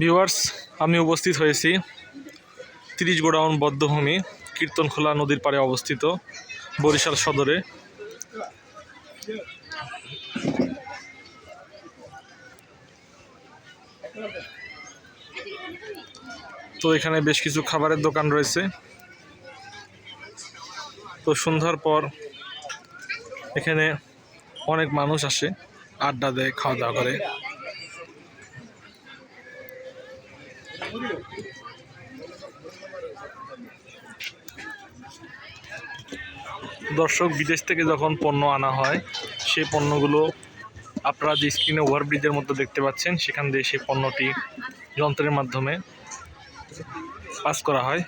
Viewers, আমি উপস্থিত হয়েছি 30 গোডাউন বধ্যভূমি কীর্তনখোলা নদীর পাড়ে অবস্থিত বরিশাল সদরে। তো এখানে বেশ কিছু খাবারের দোকান রয়েছে। তো সন্ধ্যার পর এখানে অনেক মানুষ আসে, আড্ডা দেয়, খাওয়া দাওয়া করে। দর্শক, বিদেশ থেকে যখন পণ্য আনা হয় সেই পণ্যগুলো আপনারা যে স্ক্রিনে ওভারব্রিজের মধ্যে দেখতে পাচ্ছেন, সেখান দিয়ে সেই পণ্যটি যন্ত্রের মাধ্যমে পাস করা হয়।